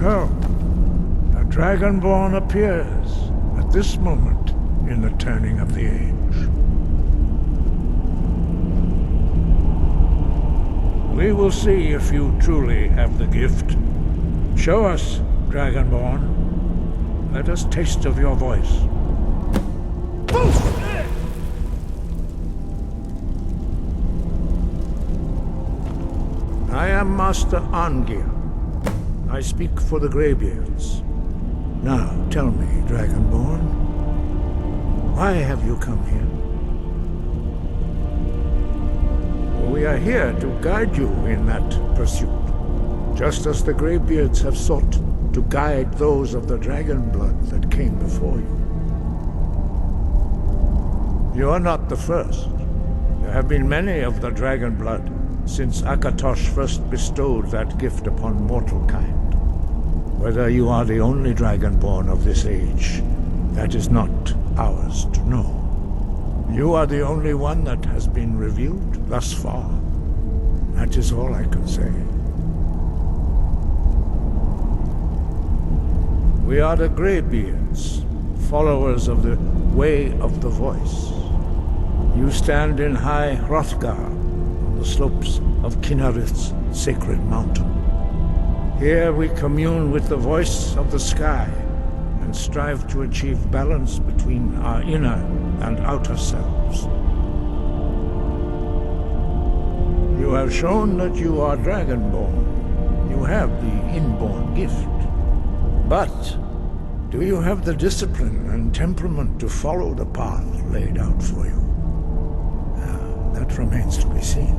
So, a Dragonborn appears at this moment in the turning of the age. We will see if you truly have the gift. Show us, Dragonborn. Let us taste of your voice. I am Master Angir. I speak for the Greybeards. Now, tell me, Dragonborn, why have you come here? We are here to guide you in that pursuit, just as the Greybeards have sought to guide those of the dragon blood that came before you. You are not the first. There have been many of the dragon blood since Akatosh first bestowed that gift upon mortal kind. Whether you are the only Dragonborn of this age, that is not ours to know. You are the only one that has been revealed thus far. That is all I can say. We are the Greybeards, followers of the Way of the Voice. You stand in high Hrothgar, on the slopes of Kinnarith's sacred mountain. Here we commune with the voice of the sky and strive to achieve balance between our inner and outer selves. You have shown that you are Dragonborn. You have the inborn gift. But do you have the discipline and temperament to follow the path laid out for you? That remains to be seen.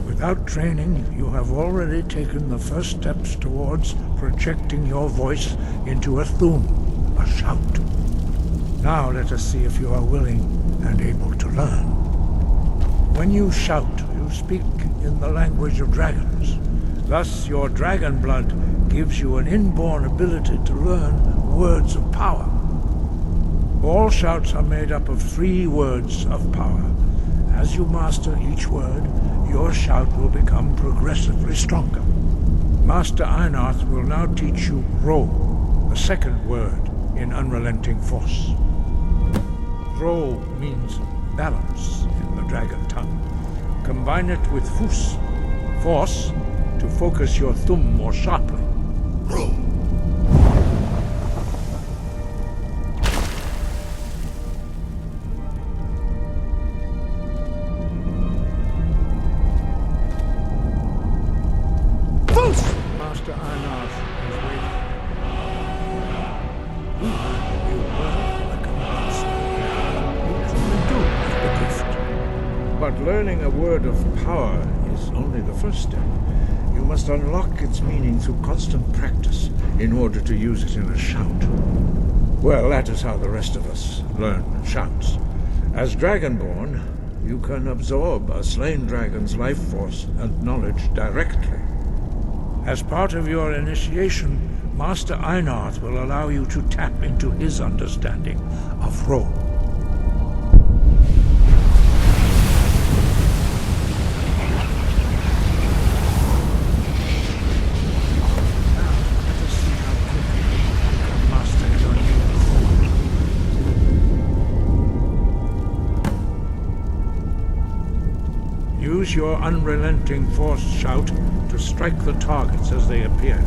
Without training, you have already taken the first steps towards projecting your voice into a thum, a shout. Now let us see if you are willing and able to learn. When you shout, you speak in the language of dragons. Thus, your dragon blood gives you an inborn ability to learn words of power. All shouts are made up of 3 words of power. As you master each word, your shout will become progressively stronger. Master Einarth will now teach you Ro, the second word in Unrelenting Force. Ro means balance in the dragon tongue. Combine it with Fus, force, to focus your thumb more sharply. Ro. Master Einarth is waiting. You were like a monster. You truly do have the gift. But learning a word of power is only the first step. You must unlock its meaning through constant practice in order to use it in a shout. Well, that is how the rest of us learn shouts. As Dragonborn, you can absorb a slain dragon's life force and knowledge directly. As part of your initiation, Master Einarth will allow you to tap into his understanding of Ro. Use your unrelenting force shout to strike the targets as they appear.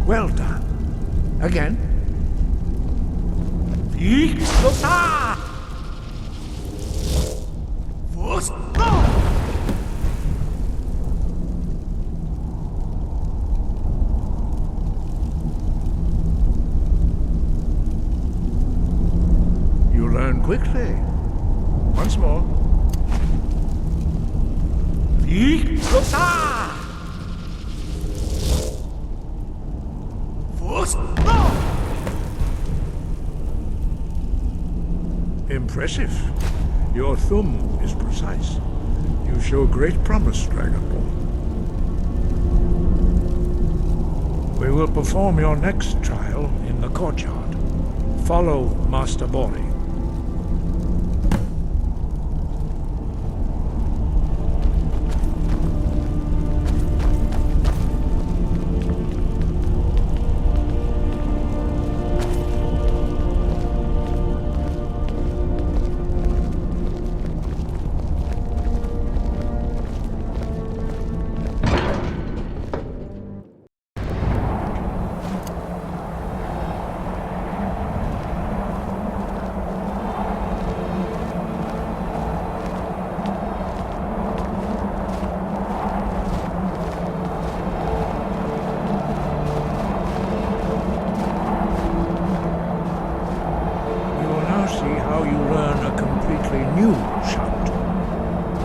Well done. Again. You learn quickly. Once more. Impressive. Your thumb is precise. You show great promise, Dragonborn. We will perform your next trial in the courtyard. Follow Master Bori.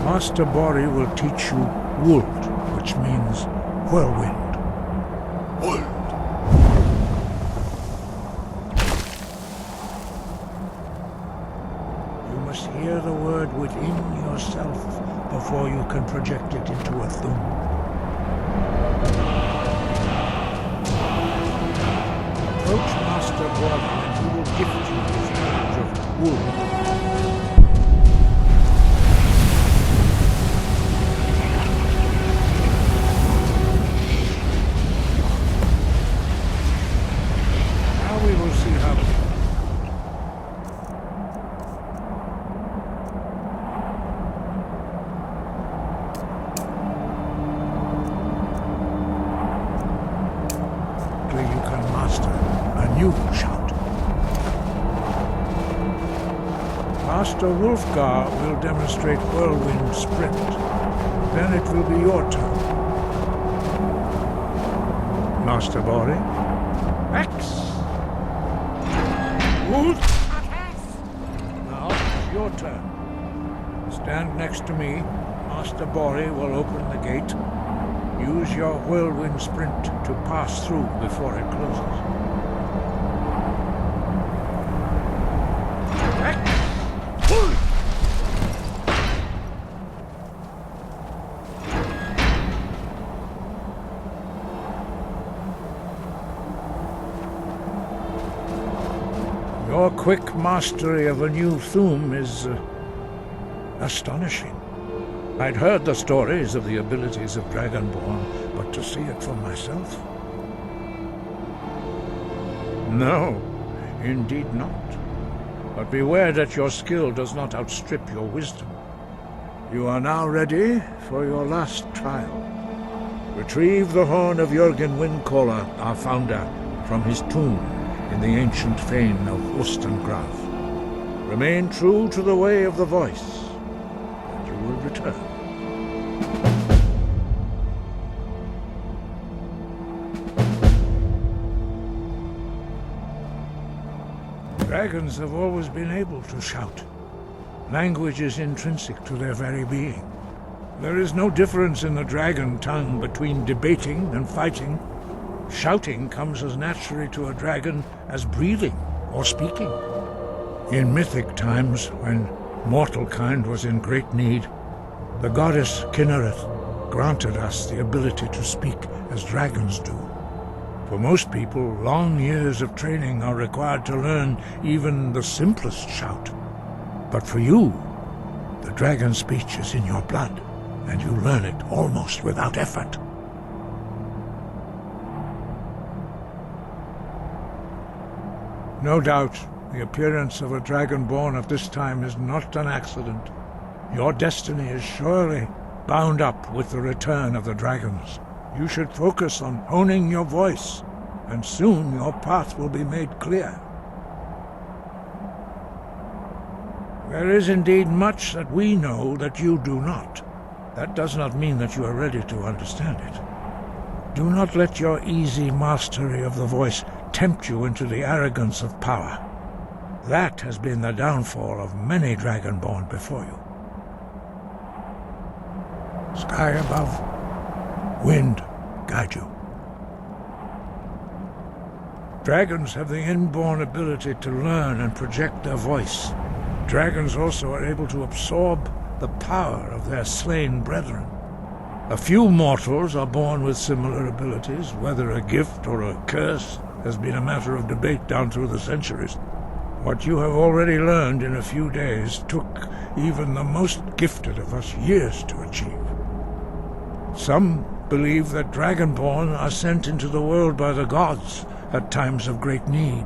Master Bori will teach you Wuld, which means whirlwind. Wuld. You must hear the word within yourself before you can project it into a thum. Approach Master Bori and he will gift you his knowledge of Wuld. Master Wulfgar will demonstrate whirlwind sprint. Then it will be your turn. Master Bori. X! Wuld! Now it's your turn. Stand next to me. Master Bori will open the gate. Use your whirlwind sprint to pass through before it closes. Your quick mastery of a new thum is astonishing. I'd heard the stories of the abilities of Dragonborn, but to see it for myself? No, indeed not. But beware that your skill does not outstrip your wisdom. You are now ready for your last trial. Retrieve the horn of Jürgen Windcaller, our founder, from his tomb in the ancient fane of Ustengrav. Remain true to the way of the voice, and you will return. Dragons have always been able to shout. Language is intrinsic to their very being. There is no difference in the dragon tongue between debating and fighting. Shouting comes as naturally to a dragon as breathing or speaking. In mythic times, when mortal kind was in great need, the goddess Kinnereth granted us the ability to speak as dragons do. For most people, long years of training are required to learn even the simplest shout. But for you, the dragon speech is in your blood, and you learn it almost without effort. No doubt, the appearance of a dragonborn of this time is not an accident. Your destiny is surely bound up with the return of the dragons. You should focus on honing your voice, and soon your path will be made clear. There is indeed much that we know that you do not. That does not mean that you are ready to understand it. Do not let your easy mastery of the voice tempt you into the arrogance of power. That has been the downfall of many dragonborn before you. Sky above, wind guide you. Dragons have the inborn ability to learn and project their voice. Dragons also are able to absorb the power of their slain brethren. A few mortals are born with similar abilities. Whether a gift or a curse has been a matter of debate down through the centuries. What you have already learned in a few days took even the most gifted of us years to achieve. Some believe that Dragonborn are sent into the world by the gods at times of great need.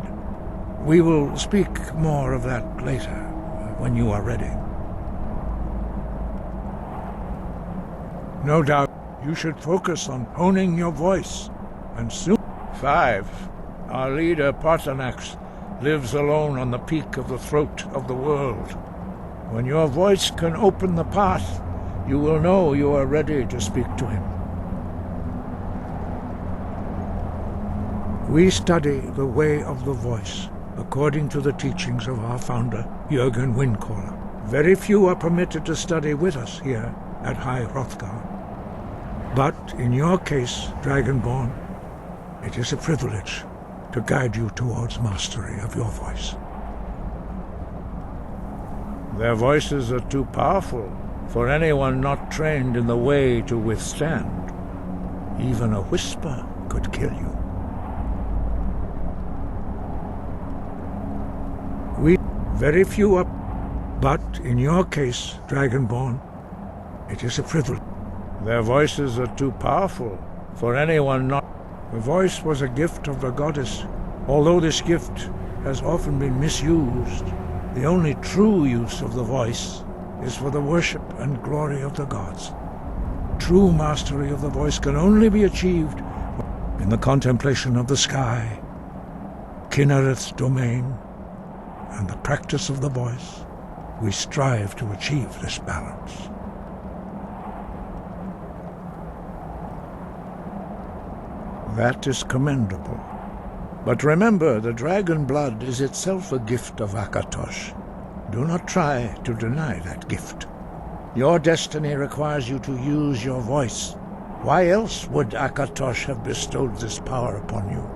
We will speak more of that later, when you are ready. No doubt you should focus on honing your voice, and soon... 5. Our leader, Partanax, lives alone on the peak of the throat of the world. When your voice can open the path, you will know you are ready to speak to him. We study the way of the voice, according to the teachings of our founder, Jürgen Windcaller. Very few are permitted to study with us here at High Hrothgar. But in your case, Dragonborn, it is a privilege to guide you towards mastery of your voice. Their voices are too powerful for anyone not trained in the way to withstand. Even a whisper could kill you. Very few are, but in your case, Dragonborn, it is a privilege. Their voices are too powerful for anyone not... The voice was a gift of the goddess. Although this gift has often been misused, the only true use of the voice is for the worship and glory of the gods. True mastery of the voice can only be achieved in the contemplation of the sky, Kinnereth's domain, and the practice of the voice. We strive to achieve this balance. That is commendable. But remember, the dragon blood is itself a gift of Akatosh. Do not try to deny that gift. Your destiny requires you to use your voice. Why else would Akatosh have bestowed this power upon you?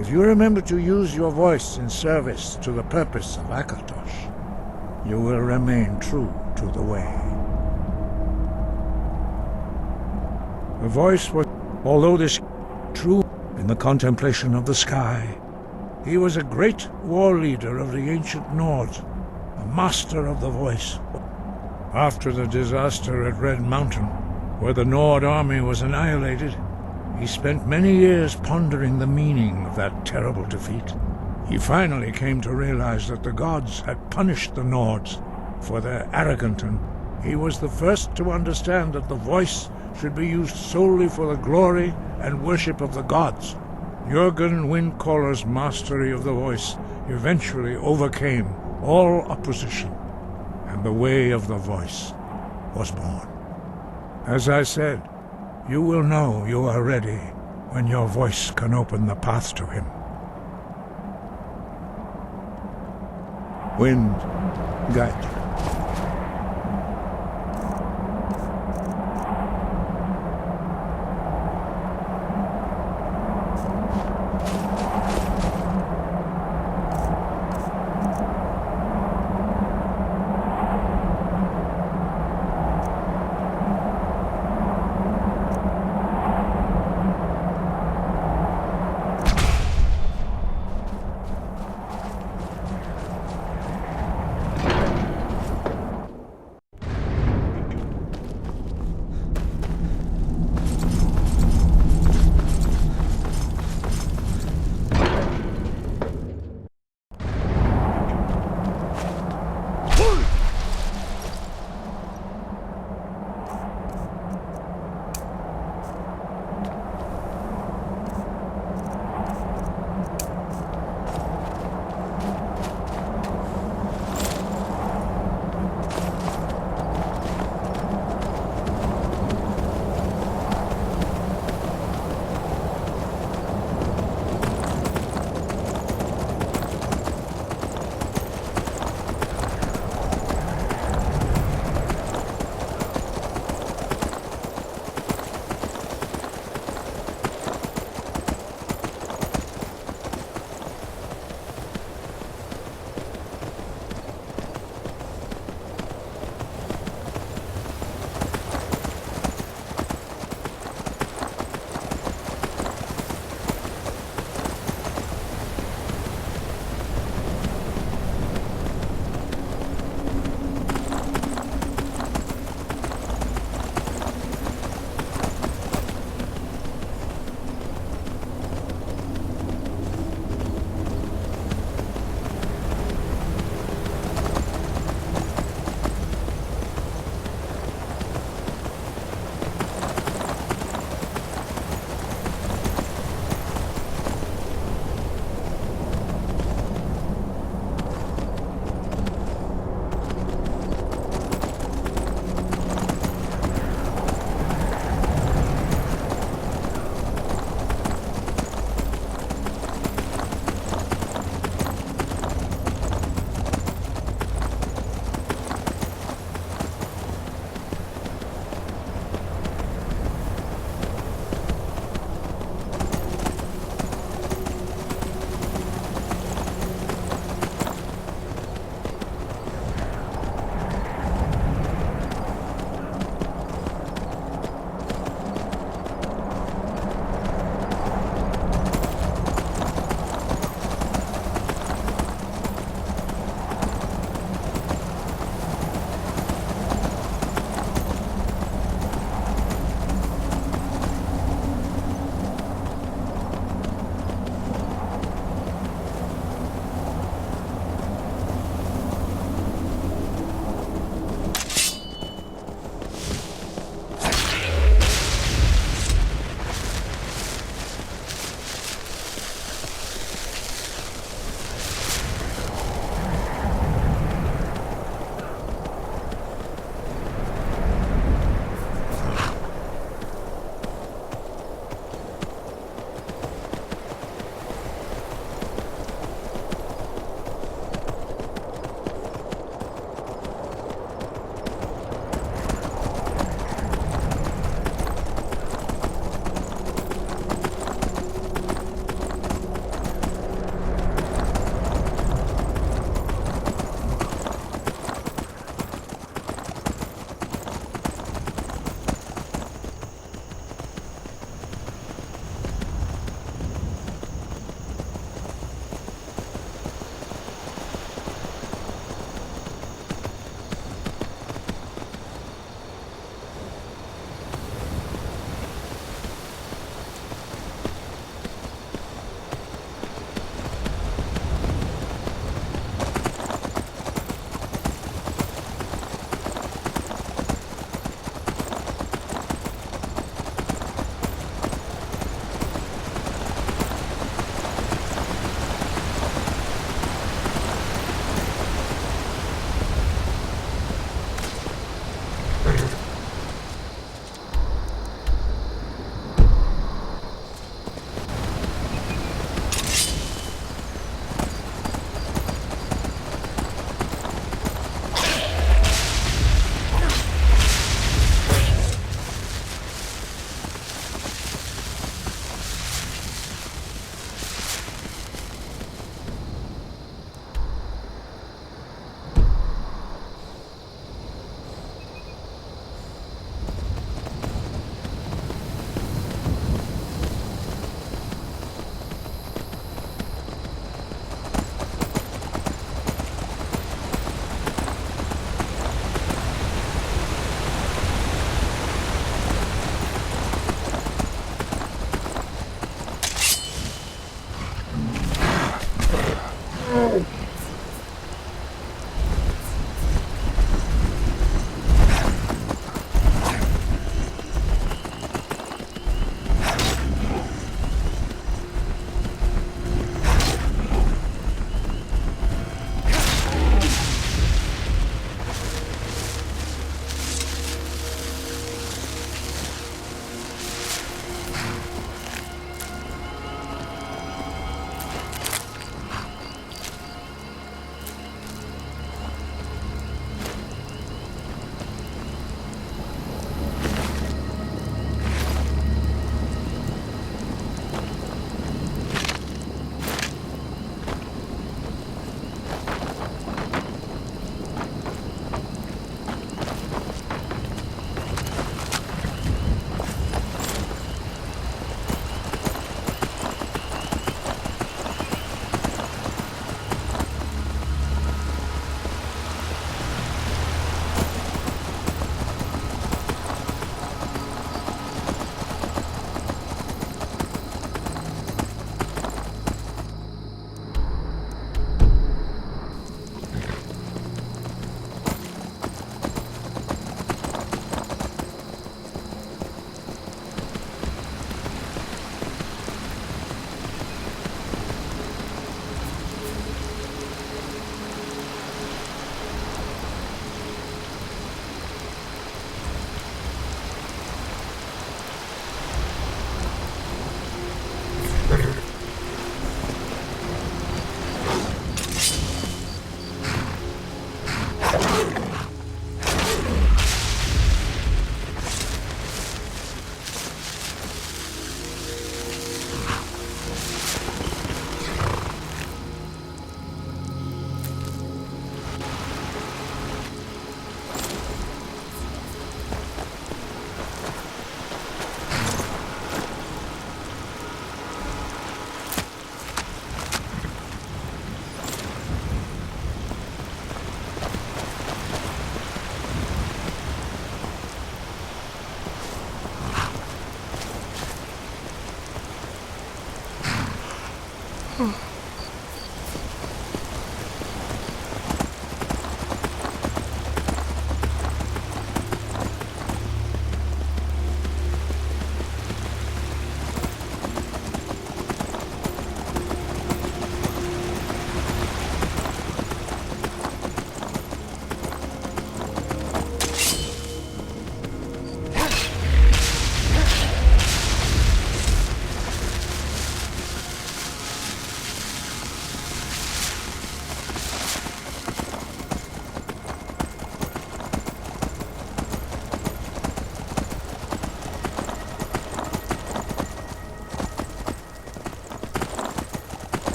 If you remember to use your voice in service to the purpose of Akatosh, you will remain true to the way. The voice was, although this true in the contemplation of the sky, he was a great war leader of the ancient Nords, a master of the voice. After the disaster at Red Mountain, where the Nord army was annihilated, he spent many years pondering the meaning of that terrible defeat. He finally came to realize that the gods had punished the Nords for their arrogance, and he was the first to understand that the voice should be used solely for the glory and worship of the gods. Jürgen Windcaller's mastery of the voice eventually overcame all opposition, and the way of the voice was born. As I said, you will know you are ready when your voice can open the path to him. Wind, guide you.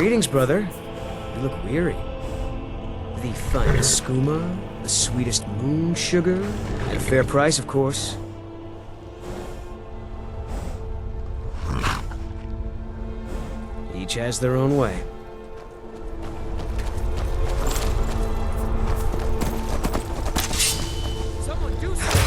Greetings, brother. You look weary. The finest skooma, the sweetest moon sugar, at a fair price, of course. Each has their own way. Someone do something!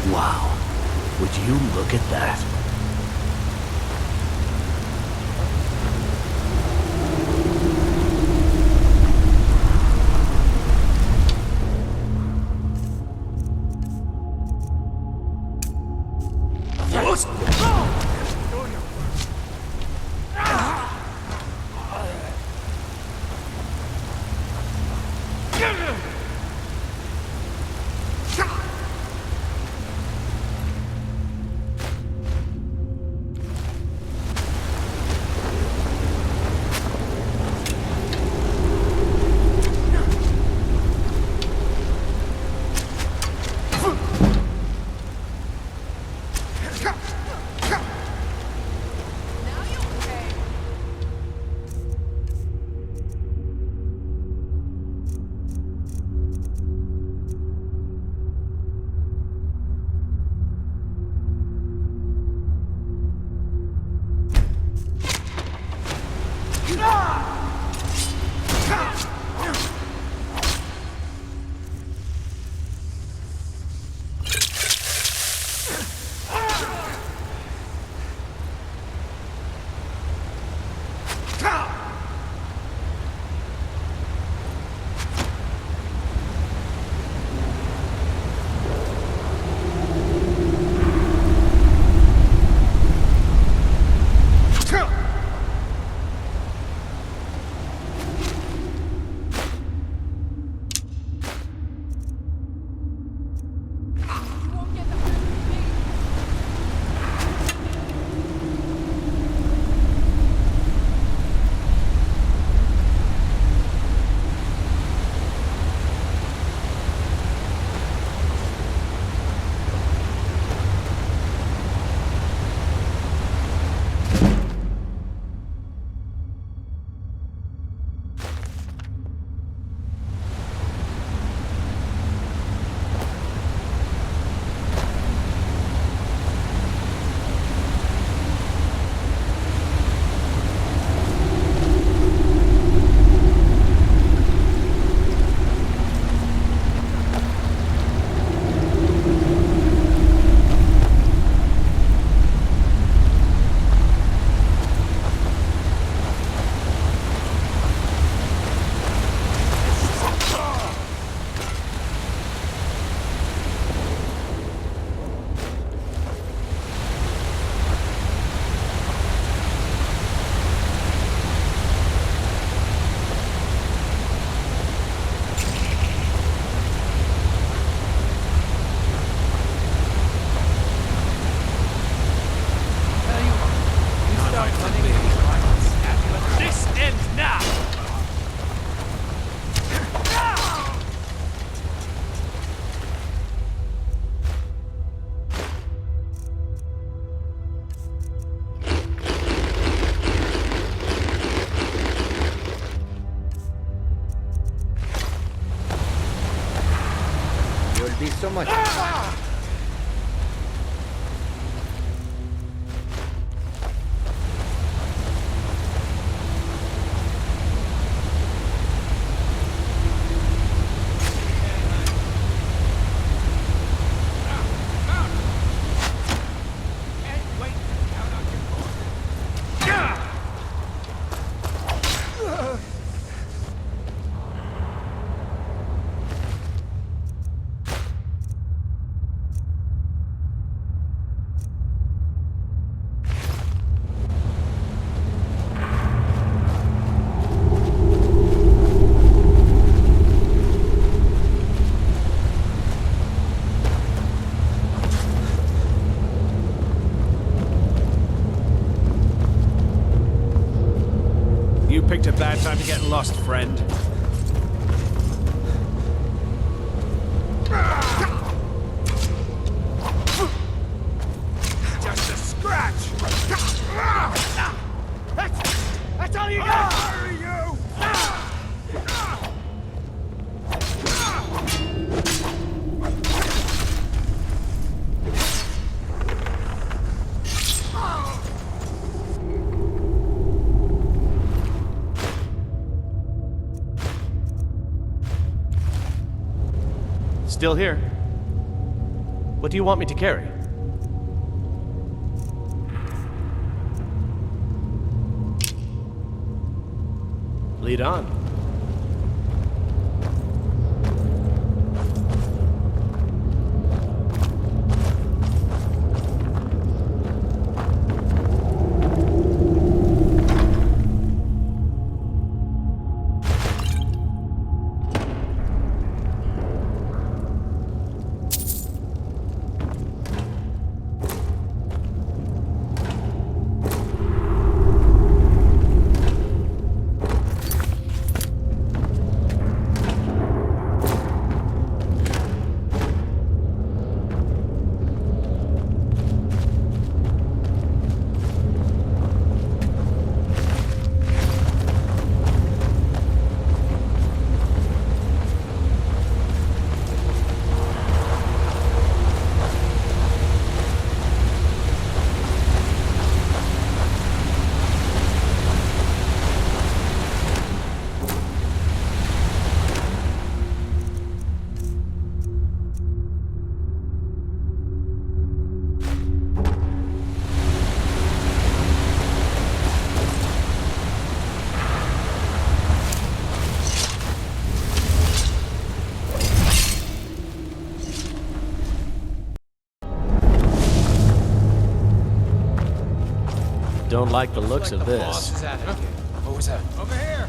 Wow, would you look at that? almost... Be so much. Picked a bad time to get lost, friend. Just a scratch! That's all you got! Hurry, you! Still here. What do you want me to carry? Lead on. don't like the looks of this. Boss's attitude. What was that? Over here!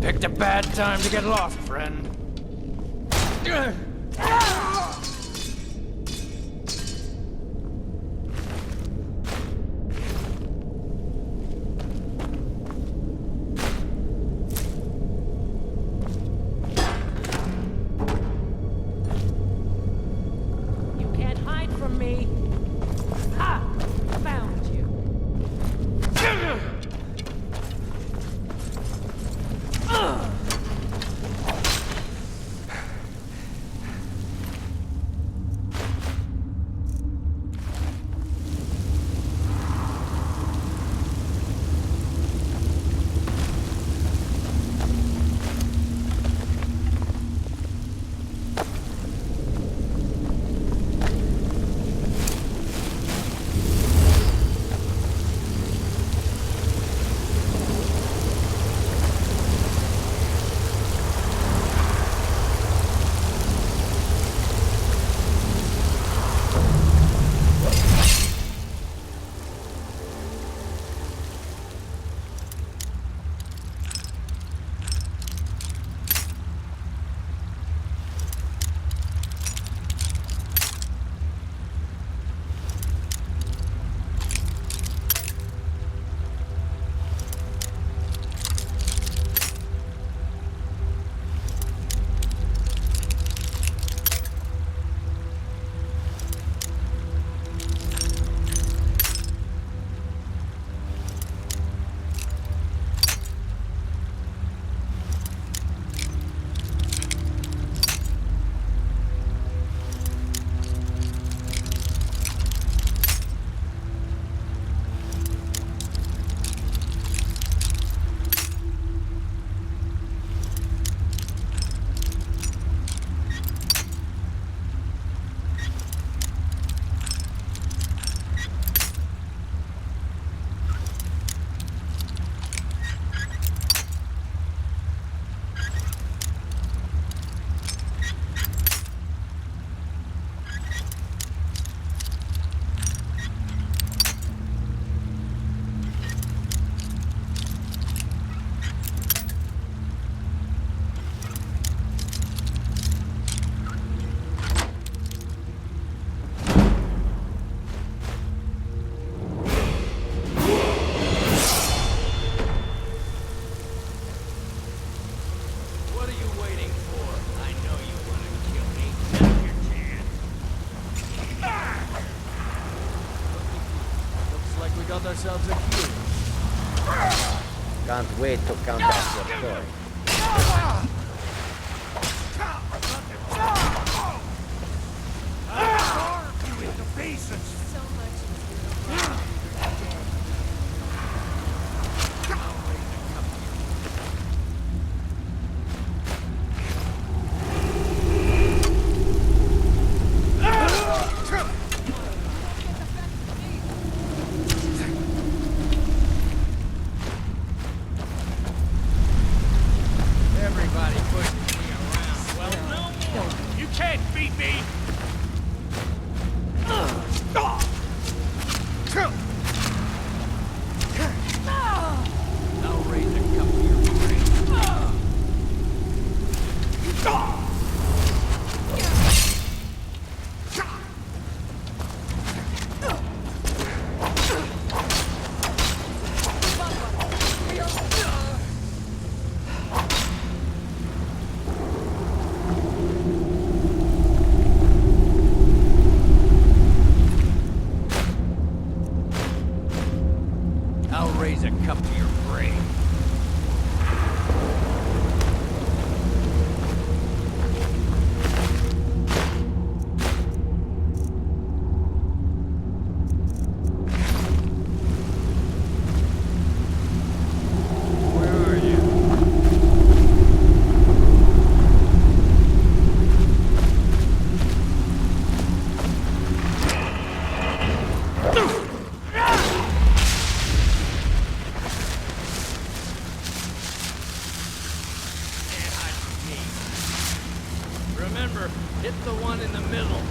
Picked a bad time to get lost, friend. You can't hide from me. Ha! Found you. built ourselves a cube. Can't wait to count off your toy. You in the faces! So much. Everybody pushes me around. Well, no more. You can't beat me! I'll raise a cup to your brain. I'll raise a cup to your brain. Where are you? Can't hide from me. Remember, hit the one in the middle.